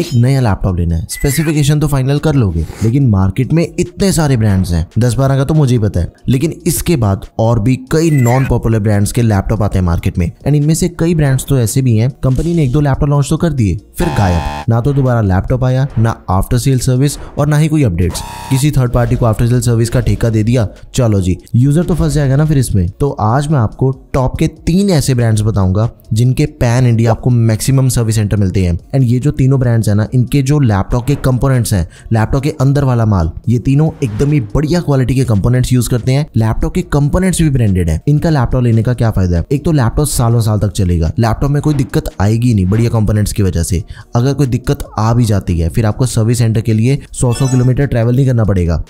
एक नया लैपटॉप लेना है, स्पेसिफिकेशन तो फाइनल कर लोगे, लेकिन मार्केट में इतने सारे ब्रांड्स हैं, 10-12 का तो मुझे ही पता है, लेकिन इसके बाद और भी कई नॉन पॉपुलर ब्रांड्स के लैपटॉप आते हैं मार्केट में। एंड इनमें से कई ब्रांड्स तो ऐसे भी हैं, कंपनी ने 1-2 लैपटॉप लॉन्च तो कर दिए, फिर गायब, ना तो दोबारा लैपटॉप आया, ना आफ्टर सेल सर्विस और ना ही कोई अपडेट्स। किसी थर्ड पार्टी को आफ्टर सेल सर्विस का ठेका दे दिया, चलो जी, यूजर तो फंस जाएगा ना फिर इसमें। तो आज मैं आपको टॉप के 3 ऐसे ब्रांड्स बताऊंगा जिनके पैन इंडिया आपको मैक्सिमम सर्विस सेंटर मिलते हैं। एंड ये जो तीनों ब्रांड्स हैं ना, इनके जो लैपटॉप के कंपोनेंट्स हैं, लैपटॉप के अंदर वाला माल, ये तीनों एकदम ही बढ़िया क्वालिटी के कंपोनेंट्स यूज करते हैं। लैपटॉप के कंपोनेंट्स भी ब्रांडेड है। इनका लैपटॉप लेने का क्या फायदा है? एक तो लैपटॉप सालों साल तक चलेगा, लैपटॉप में कोई दिक्कत आएगी नहीं बढ़िया कंपोनेंट्स की वजह से। अगर कोई दिक्कत आ भी जाती है, फिर आपको सर्विस सेंटर के लिए 100 किलोमीटर ट्रैवल नहीं करना पड़ेगा।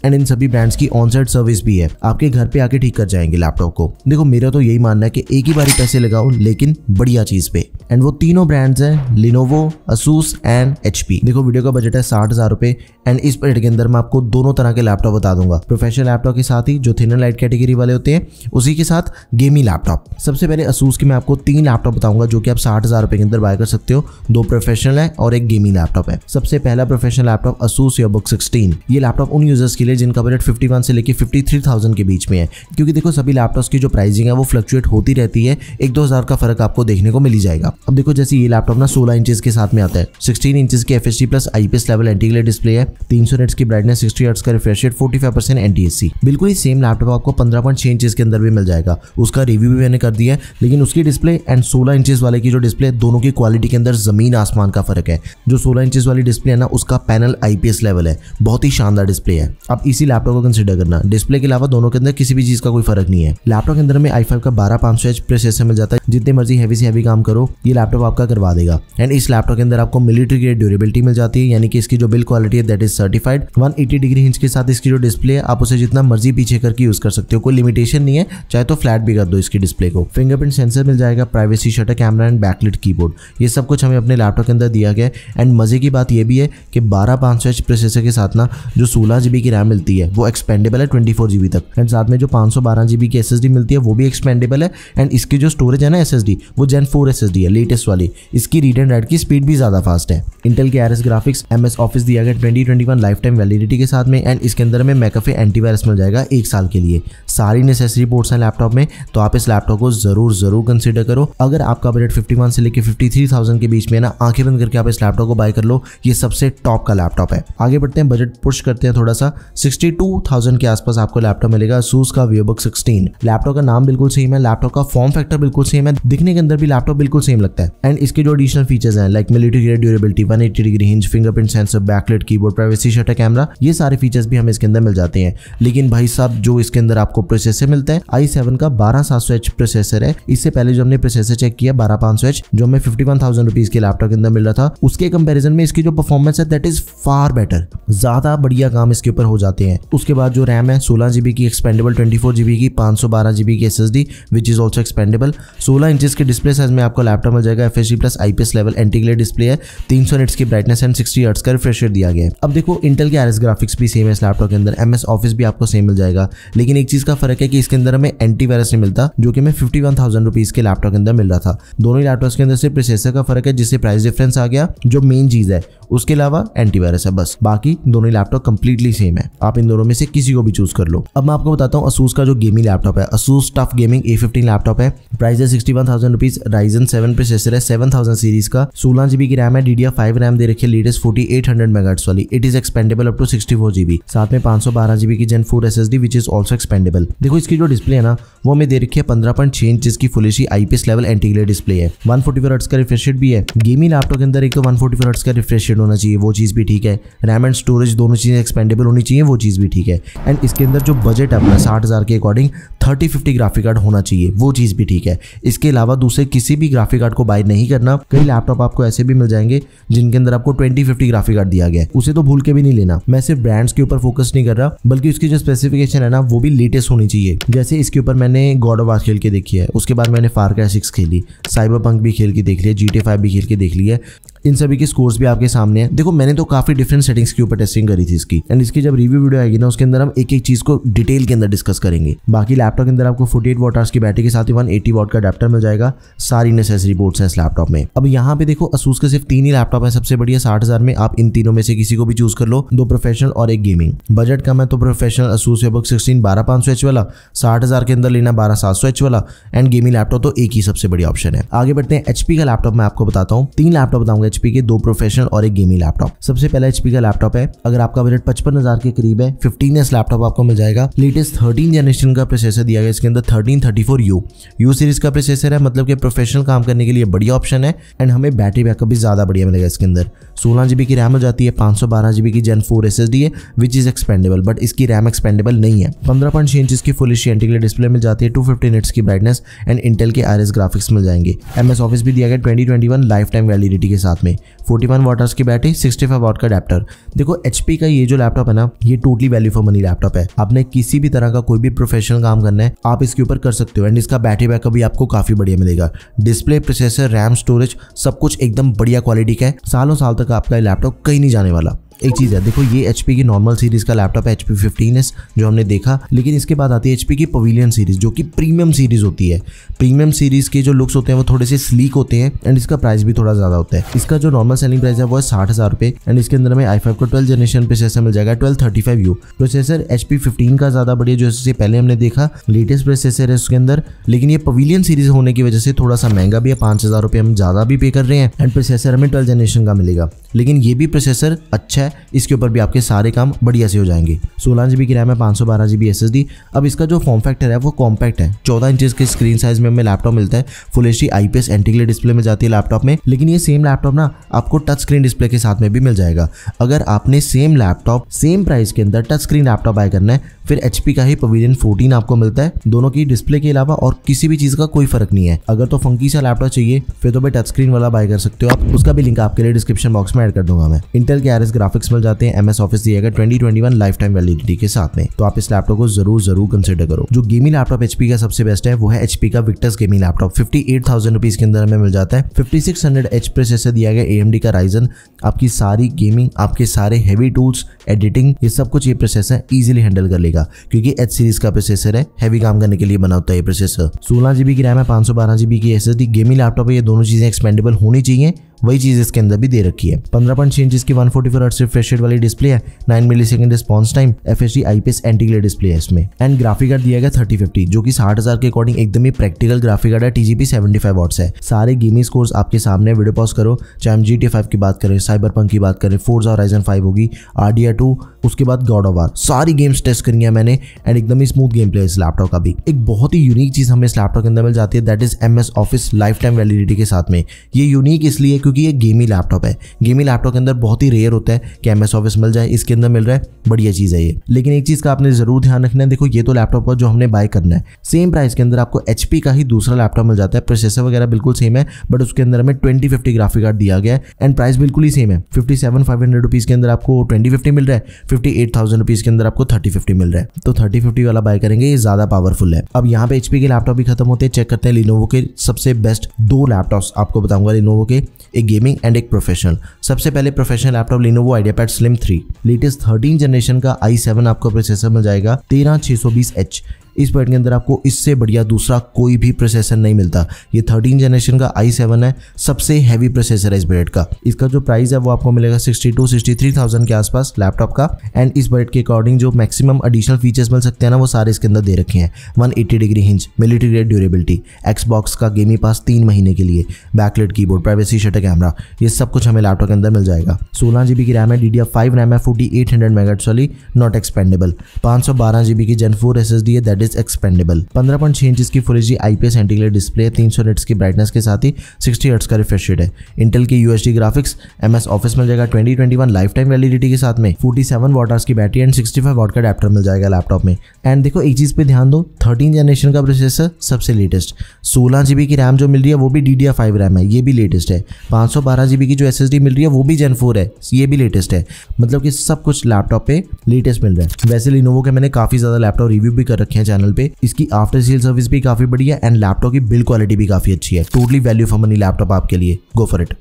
एंड इन सभी ब्रांड्स की ऑन-साइट सर्विस भी है, आपके घर पे आके ठीक कर जाएंगे लैपटॉप को। देखो मेरा तो यही मानना है कि एक ही बारी पैसे लगाओ लेकिन बढ़िया चीज पे। एंड वो तीनों ब्रांड्स हैं लिनोवो, असूस एंड एचपी। देखो वीडियो का बजट है 60,000 रुपए एंड इस बजट के अंदर मैं आपको दोनों तरह के लैपटॉप बता दूंगा। प्रोफेशनल लैपटॉप के साथ ही जो थिन एंड लाइट कैटेगरी वाले होते हैं, उसी के साथ गेमिंग लैपटॉप। सबसे पहले असूस के मैं आपको 3 लैपटॉप बताऊंगा जो कि आप 60,000 रुपए के अंदर बाय कर सकते हो। 2 प्रोफेशनल है और एक गेमिंग लैपटॉप है। सबसे पहला प्रोफेशनल लैपटॉप असूस ईबुक 16। ये लैपटॉप उन यूजर्स के लिए जिनका बजट 51 से लेके 53,000 के बीच में है, क्योंकि देखो सभी लैपटॉप्स की जो प्राइसिंग है वो फ्लक्चुएट होती रहती है, 1-2 हज़ार का फर्क आपको देखने को मिल ही जाएगा। अब देखो जैसे ये लैपटॉप ना 16 इंचेस के साथ में आता है, 16 इंचेस की FHD plus IPS level anti-glare display है, 300 निट्स की ब्राइटनेस, 60 हर्ट्ज का रिफ्रेश रेट, 45% NTSC। बिल्कुल ही सेम लैपटॉप आपको 15.6 इंचेस के अंदर भी मिल जाएगा। उसका रिव्यू भी मैंने कर दिया है, लेकिन उसकी डिस्प्ले एंड 16 इंचेस वाले की जो डिस्प्ले, दोनों की क्वालिटी के अंदर जमीन आसमान का फर्क है। जो 16 इंचेस वाली डिस्प्ले है ना, उसका पैनल IPS लेवल है, बहुत ही शानदार डिस्प्ले है। अब इसी लैपटॉप को कंसिडर करना, डिस्प्ले के अलावा दोनों के अंदर किसी भी चीज का कोई फर्क नहीं है। लैपटॉप के अंदर में i5 का 12500H प्रोसेसर मिल जाता है, जितने मर्जी हैवी से हैवी काम करो ये लैपटॉप आपका करवा देगा। एंड इस लैपटॉप के अंदर आपको मिलिट्री ग्रेड ड्यूरेबिलिटी मिल जाती है, यानी कि इसकी जो बिल्ड क्वालिटी है that is certified. 180 degree hinge के साथ इसकी जो डिस्प्ले है, आप उसे जितना मर्जी पीछे करके यूज कर सकते हो, कोई लिमिटेशन नहीं है, चाहे तो फ्लैट भी कर दो इसकी डिस्प्ले को। फिंगरप्रिंट सेंसर मिल जाएगा, privacy shutter camera and backlit keyboard, ये सब कुछ हमें अपने लैपटॉप के अंदर दिया गया है। एंड मजे की बात यह भी है कि 12500H प्रोसेसर के साथ ना जो 16 GB की रैम मिलती है वो एक्सपेंडेबल है 24 GB तक। एंड साथ में जो 512 GB की SSD मिलती है वो भी एक्सपेंडेबल है। एंड इसकी जो स्टोरेज है ना SSD, वो Gen 4 SSD है, लेटेस्ट वाली। इसकी रीड एंड राइट की स्पीड भी ज्यादा फास्ट है। इंटेल के RS ग्राफिक्स, MS ऑफिस दिया गया 2021 लाइफ टाइम वैलिडिटी के साथ में। एंड इसके अंदर में मैकअफे एंटीवायरस मिल जाएगा 1 साल के लिए। सारी नेसेसरी पोर्ट्स हैं लैपटॉप में, तो आप इस लैपटॉप को जरूर कंसिडर करो। अगर आपका बजट 51 से लेकर 53,000 के बीच में ना, आंखें बंद करके आप इस लैपटॉप को बाय कर लो, ये सबसे टॉप का लैपटॉप है। आगे बढ़ते हैं, बजट पुश करते हैं थोड़ा सा। 62,000 के आसपास आपको लैपटॉप मिलेगा, असूस का वीबुक 16। लैपटॉप का नाम बिल्कुल सेम है, लैपटॉप का फॉर्म फैक्टर बिल्कुल सेम है, दिखने के अंदर भी लैपटॉप बिल्कुल सेम लगता है। एंड इसके जो एडिशनल फीचर्स हैं like military grade durability, 180 degree hinge, fingerprint sensor, backlight keyboard, privacy shutter camera, ये सारे फीचर्स भी हमें इसके अंदर मिल जाते हैं। लेकिन भाई साहब जो इसके अंदर आपको प्रोसेसर मिलता है, i7 का 12700H प्रोसेसर है। इससे पहले जो हमने प्रोसेसर चेक किया 12500H, जो हमें 51,000 रुपीज के लैपटॉप के अंदर मिल रहा था, उसके कंपैरिजन में इसकी जो परफॉर्मेंस है दैट इज फार बेटर, ज्यादा बढ़िया काम इसके ऊपर हो जाते हैं। उसके बाद जो रैम है 16 GB की एक्सपेंडेबल, 24 GB की, 512 GB की SSD which is also expendable. 16 inches के डिस्प्ले साइज में आपको लैपटॉप मिल जाएगा, FHD plus IPS level anti-glare display है, 300 निट्स की ब्राइटनेस एंड 60 हर्ट्ज का रिफ्रेश रेट दिया गया है। अब देखो इंटेल के RS ग्राफिक्स भी सेम है इस लैपटॉप के अंदर, MS ऑफिस भी आपको सेम मिल जाएगा, लेकिन एक चीज का फर्क है कि इसके अंदर हमें एंटीवायरस नहीं मिलता, जो कि हमें 51,000 रुपीज के लैपटॉप के अंदर मिल रहा था। दोनों ही लैपटॉप्स के अंदर से प्रोसेसर का फर्क है, जिससे प्राइस डिफरेंस आ गया, जो मेन चीज है। उसके अलावा एंटीवायरस है बस, बाकी दोनों ही लैपटॉप कंप्लीटली सेम है। आप इन दोनों में से किसी को भी चूज कर लो। अब मैं आपको बताता हूँ असूस का जो गेमिंग लैपटॉप है, Asus TUF gaming A15 laptop है। प्राइस है 61,000 रुपीज, Ryzen 7 प्रोसेसर है, 7000 सीरीज का, 16 GB की रैम है, DDR5 रैम दे रखी है लेटेस्ट 4800 MHz वाली। It is expendable up to 64 GB, साथ में 512 GB की Gen 4 SSD which is also expendable. देखो इसकी जो डिस्प्ले है ना, वो हमें दे रखी है 15.6 इंचेस की full HD IPS level anti-glare display है, 144 हर्ट्ज का रिफ्रेश रेट भी है। गेमिंग लैपटॉप के अंदर एक तो 144 हर्ट्ज का रिफ्रेश रेट होना चाहिए, वो चीज भी ठीक है। रैम एंड स्टोरेज दोनों चीजें एक्सपेंडेबल होनी चाहिए, वो चीज भी ठीक है। एंड इसके अंदर जो बजट है अपना 60,000 के अकॉर्डिंग 3050 ग्राफिक कार्ड होना चाहिए, वो चीज भी ठीक है। इसके अलावा दूसरे किसी भी ग्राफिक कार्ड को बाय नहीं करना। कई लैपटॉप आपको ऐसे भी मिल जाएंगे जिनके अंदर आपको 2050 ग्राफिक कार्ड दिया गया है, उसे तो भूल के भी नहीं लेना। मैं सिर्फ ब्रांड्स के ऊपर फोकस नहीं कर रहा, बल्कि उसकी जो स्पेसिफिकेशन है ना, वो भी लेटेस्ट होनी चाहिए। जैसे इसके ऊपर मैंने गॉड ऑफ वार खेल के देखी है, उसके बाद मैंने फार क्राई 6 खेली, साइबरपंक भी खेल के देख लिया, GTA 5 भी खेल के देख लिया। इन सभी के स्कोर्स भी आपके सामने है। देखो मैंने तो काफी डिफरेंट सेटिंग्स के ऊपर टेस्टिंग करी थी इसकी, एंड इसकी जब रिव्यू वीडियो आएगी ना उसके अंदर हम एक एक चीज को डिटेल के अंदर डिस्कस करेंगे। बाकी लैपटॉप के अंदर आपको 48 वॉट आवर्स की बैटरी के साथ ही 180 वॉट का अडेप्टर मिल जाएगा। सारी नेसेसरी बोर्ड्स हैं इस लैपटॉप में। अब यहाँ पे देखो Asus के सिर्फ 3 ही लैपटॉप है सबसे बढ़िया 60,000 में। आप इन तीनों में से किसी को भी चूज कर लो, 2 प्रोफेशनल और एक गेमिंग। बजट कम है तो प्रोफेशनल Asus VivoBook 16 12500H वाला, 60,000 के अंदर लेना 12700H वाला, एंड गेमिंग लैपटॉप तो एक ही सबसे बढ़िया ऑप्शन है। आगे बढ़ते हैं HP का लैपटॉप मैं आपको बताता हूँ। 3 लैपटॉप बताऊंगा HP के, 2 प्रोफेशनल और एक गेमिंग लैपटॉप। सबसे पहला HP का लैपटॉप है। अगर आपका बजट 55,000 के करीब है, 15S लैपटॉप आपको मिल जाएगा। लेटेस्ट 13 जनरेशन का प्रोसेसर दिया गया इसके अंदर, 1334U सीरीज का प्रोसेसर है, मतलब कि प्रोफेशनल काम करने के लिए बढ़िया ऑप्शन है। एंड हमें बैटरी बैकअप भी ज्यादा बढ़िया मिलेगा इसके अंदर। 16 GB की रैम हो जाती है, 512 GB की Gen 4 SSD है विच इज एक्सपेंडेबल, बट इसकी रैम एक्सपेंडेबल नहीं है। 15.6 इंच की full HD anti glare display मिल जाती है, 250 निट्स की ब्राइटनेस एंड इंटेल के RS ग्राफिक्स मिल जाएंगे। MS ऑफिस भी दिया गया 2021 लाइफ टाइम वैलिडिटी के साथ में। 41 वॉट आवर्स की बैटरी, 65 वॉट का अडेप्टर। देखो HP का ये जो लैपटॉप है ना, ये totally value for money laptop है। आपने किसी भी तरह का कोई भी प्रोफेशनल काम करना है आप इसके ऊपर कर सकते हो, एंड इसका बैटरी बैकअप भी आपको काफी बढ़िया मिलेगा। डिस्प्ले, प्रोसेसर, रैम, स्टोरेज सब कुछ एकदम बढ़िया क्वालिटी का है। सालों साल तक आपका लैपटॉप कहीं नहीं जाने वाला। एक चीज है, देखो ये HP की नॉर्मल सीरीज का लैपटॉप है, HP 15S जो हमने देखा, लेकिन इसके बाद आती है HP की पवेलियन सीरीज जो कि प्रीमियम सीरीज होती है। प्रीमियम सीरीज के जो लुक्स होते हैं वो थोड़े से स्लीक होते हैं, एंड इसका प्राइस भी थोड़ा ज्यादा होता है। इसका जो नॉर्मल सेलिंग प्राइस है वो है 60,000 रुपए, एंड इसके अंदर में i5 का 12 जनरेशन प्रोसेसर मिल जाएगा, 1235U प्रोसेसर। HP 15 का ज्यादा बढ़िया जो इससे पहले हमने देखा, लेटेस्ट प्रोसेसर है उसके अंदर, लेकिन ये पवेलियन सीरीज होने की वजह से थोड़ा सा महंगा भी है, 5,000 रुपए हम ज्यादा भी पे कर रहे हैं। एंड प्रोसेसर हमें 12 जनरेशन का मिलेगा, लेकिन ये भी प्रोसेसर अच्छा है, इसके ऊपर भी आपके सारे काम बढ़िया से हो जाएंगे। 16 GB की रैम है, 512 GB SSD। अब इसका जो फॉर्म फैक्टर है वो कॉम्पैक्ट है, 14 इंचेस के स्क्रीन साइज में हमें लैपटॉप मिलता है। Full HD IPS anti glare display में जाती है लैपटॉप में, लेकिन ये सेम लैपटॉप ना आपको टच स्क्रीन डिस्प्ले के साथ में भी मिल जाएगा। अगर आपने सेम लैपटॉप सेम प्राइस के अंदर टच स्क्रीन लैपटॉप बाय करना है, फिर HP का ही पवेलियन 14 आपको मिलता है। दोनों की डिस्प्ले के अलावा और किसी भी चीज का कोई फर्क नहीं है। अगर तो फंकी सा लैपटॉप चाहिए फिर तो भाई टच स्क्रीन वाला बाय कर सकते हो आप, उसका भी लिंक आपके लिए डिस्क्रिप्शन बॉक्स में ऐड कर दूंगा मैं। इंटेल के RS ग्राफिक्स मिल जाते हैं, MS ऑफिस दिएगा 2021 लाइफ टाइम वैलिडिटी के साथ में, तो आप इस लैपटॉप को जरूर कंसिडर करो। जो गेमिंग लैपटॉप HP का सबसे बेस्ट है वो है HP का विक्टस गेमिंग लैपटॉप। 58,000 रुपीज के अंदर हमें मिल जाता है। 5600H प्रोसेसर दिया गया AMD का Ryzen। आपकी सारी गेमिंग, आपके सारे हैवी टूल्स, एडिटिंग, ये सब कुछ ये प्रोसेसर इजीली हैंडल कर लेगा, क्योंकि H सीरीज का प्रोसेसर है, हैवी काम करने के लिए बना होता है ये प्रोसेसर। 16 GB की रैम है, 512 GB की SSD। गेमिंग लैपटॉप है, ये दोनों चीजें एक्सपेंडेबल होनी चाहिए, वही चीज इसके अंदर भी दे रखी है। 15.6 इंच की 144 हर्ट्ज रिफ्रेश रेट वाली डिस्प्ले है, 9 millisecond response time, FHD IPS anti glare display है इसमें। एंड ग्राफिक कार्ड दिया गया 3050 जो कि 60,000 के अकॉर्डिंग एकदम ही प्रैक्टिकल ग्राफिक कार्ड है। TGP 75 वॉट्स है। सारे गेमिंग स्कोर्स आपके सामने, वीडियो पॉज करो, चाहे हम GTA 5 की बात करें, साइबरपंक की बात करें, फोर्जा Horizon 5 होगी, RDR 2, उसके बाद गॉड ऑफ वार, सारी गेम्स टेस्ट करी है मैंने, एंड एकदम ही स्मूथ गेम प्ले इस लैपटॉप का भी। एक बहुत ही यूनिक चीज हमें इस लैपटॉप के अंदर मिल जाती है, that is MS office life time validity के साथ में। ये यूनिक इसलिए क्योंकि ये गेमिंग लैपटॉप है। गेमिंग लैपटॉप के अंदर बहुत ही रेयर होता है कि MS ऑफिस मिल जाए, इसके अंदर मिल रहा है, बढ़िया चीज है ये। लेकिन एक चीज का आपने जरूर ध्यान रखना है, देखो ये तो लैपटॉप जो हमने बाय करना है, सेम प्राइस के अंदर आपको HP का ही दूसरा लैपटॉप मिल जाता है। प्रोसेसर वगैरह बिल्कुल सेम है, बट उसके अंदर हमें 2050 ग्राफिक कार्ड दिया गया है, एंड प्राइस बिल्कुल ही सेम है। 57,500 रुपीज के अंदर आपको 2050 मिल रहा है, 58,000 रुपीज के अंदर आपको 3050 मिल रहा है। तो 3050 वाला बाय करेंगे, ये ज्यादा पावरफुल है। अब यहाँ पे HP के लैपटॉप भी खत्म होते हैं, चेक करते हैं Lenovo के सबसे बेस्ट 2 लैपटॉप्स आपको बताऊंगा Lenovo के, एक गेमिंग एंड एक प्रोफेशनल। सबसे पहले professional laptop Lenovo IdeaPad Slim 3, latest 13 generation का i7 आपको प्रोसेसर मिल जाएगा, 13620H। इस पॉइंट के अंदर आपको इससे बढ़िया दूसरा कोई भी प्रोसेसर नहीं मिलता। ये 13 जनरेशन का i7 है, सबसे हैवी प्रोसेसर है इस बजट का। इसका जो प्राइस है वो आपको मिलेगा 62-63,000 के आसपास लैपटॉप का, एंड इस बजट के अकॉर्डिंग जो मैक्सिमम एडिशनल फीचर्स मिल सकते हैं ना वो सारे इसके अंदर दे रखे हैं। 180 degree hinge, military grade durability, Xbox का गेमिंग पास 3 महीने के लिए, backlight keyboard, privacy shutter camera, ये सब कुछ हमें लैपटॉप के अंदर मिल जाएगा। 16 GB की रैम है, DDR5 रैम है, 4800 MHz वाली, नॉट एक्सपेंडेबल। 512 GB की Gen 4 SSD है, दैट इज एक्सपेंडेबल। 15.6 इंच की full HD IPS anti glare display, 300 nits की ब्राइटनेस के साथ ही 60 हर्ट्ज का रिफ्रेश रेट है। इंटेल की UHD ग्राफिक्स, MS ऑफिस मिल जाएगा 2021 लाइफ टाइम वैलिडिटी के साथ में, 47 वॉट आवर्स की बैटरी एंड 65 वॉट का अडेप्टर मिल जाएगा लैपटॉप में। एंड देखो एक चीज पे ध्यान दो, 13 जनरेशन का प्रोसेसर सबसे लेटेस्ट, 16 GB की रैम जो मिल रही है वो भी DDR5 रैम है, ये भी लेटेस्ट है। 512 GB की जो SSD मिल रही है वो भी Gen 4 है, ये भी लेटेस्ट है। मतलब कि सब कुछ लैपटॉप पे लेटेस्ट मिल रहा है। वैसे Lenovo के मैंने काफी ज्यादा लैपटॉप रिव्यू भी कर रखे हैं चैनल पे, इसकी आफ्टर सेल सर्विस भी काफी बढ़िया है, एंड लैपटॉप की बिल्ड क्वालिटी भी काफी अच्छी है। Totally value for money laptop आपके लिए, गो फॉर इट।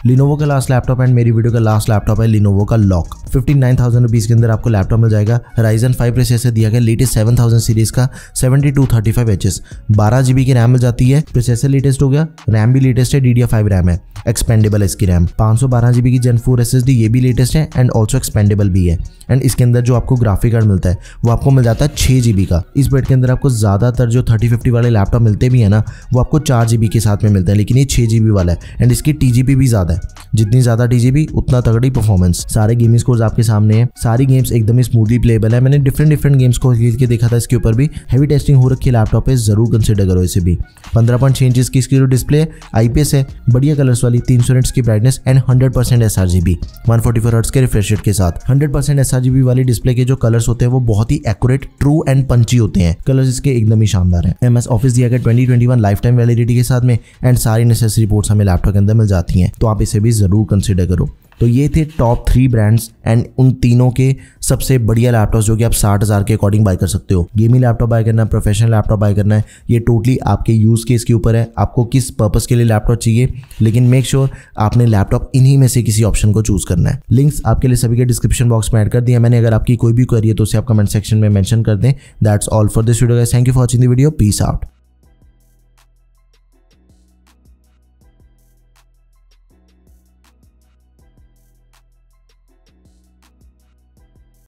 लिनोवो का लास्ट लैपटॉप एंड मेरी वीडियो का लास्ट लैपटॉप है लिनोवो का लॉक। 59,000 रुपीज़ के अंदर आपको लैपटॉप मिल जाएगा। Ryzen 5 प्रोसेसर दिया गया लेटेस्ट 7000 सीरीज का 7235Hz, 12 GB की रैम मिल जाती है। प्रोसेसर लेटेस्ट हो गया, रैम भी लेटेस्ट है, DDR5 रैम है, एक्सपेंडेबल है इसकी रैम। 512 GB की Gen 4 SSD ये भी लेटेस्ट है एंड ऑल्सो एक्सपेंडेबल भी है। एंड इसके अंदर जो आपको ग्राफिक कार्ड मिलता है वो आपको मिल जाता है 6 GB का। इस बेड के अंदर आपको ज़्यादातर जो 3050 वाले लैपटॉप मिलते भी है ना वो आपको 4 GB के साथ में मिलते हैं, लेकिन ये 6 GB वाला है एंड इसकी TGP भी ज़्यादा है। जितनी ज़्यादा TGP उतना तगड़ी परफॉर्मेंस। सारे गेमिंग स्कोर्स आपके सामने हैं, सारी गेम्स एकदम ही स्मूथली प्लेबल है। मैंने डिफरेंट गेम्स को खेल के देखा था, इसके ऊपर भी हैवी टेस्टिंग हो रखी है लैपटॉप पे, जरूर कंसिडर करो इसे भी। 15.6 इंच की इसकी जो डिस्प्ले है IPS है, बढ़िया कलर्स वाली, 300 निट्स की ब्राइटनेस एंड 100% sRGB 144 हर्ट्ज के रिफ्रेश रेट के साथ। 100% sRGB वाली डिस्प्ले के जो कलर्स होते हैं वो बहुत ही एक्यूरेट, ट्रू एंड पंची होते हैं। कलर्स इसके एकदम ही शानदार हैं। MS ऑफिस दिया गया 2021 लाइफ टाइम वैलिडिटी के साथ में एंड सारी नेसेसरी रिपोर्ट्स हमें लैपटॉप के अंदर मिल जाती हैं, तो आप इसे भी जरूर कंसिडर करो। तो ये थे टॉप 3 ब्रांड्स एंड उन तीनों के सबसे बढ़िया लैपटॉप्स जो कि आप 60,000 के अकॉर्डिंग बाय कर सकते हो। गेमिंग लैपटॉप बाय करना है, प्रोफेशनल लैपटॉप बाय करना है, ये टोटली आपके यूज़ केस के ऊपर है, आपको किस पर्पस के लिए लैपटॉप चाहिए। लेकिन मेक श्योर आपने लैपटॉप इन्हीं में से किसी ऑप्शन को चूज करना है। लिंक्स आपके लिए सभी के डिस्क्रिप्शन बॉक्स में ऐड कर दिया मैंने। अगर आपकी कोई भी क्वेरी है तो उसे आप कमेंट सेक्शन में मेंशन कर दें। That's all for this video guys, thank you for watching the video, peace out.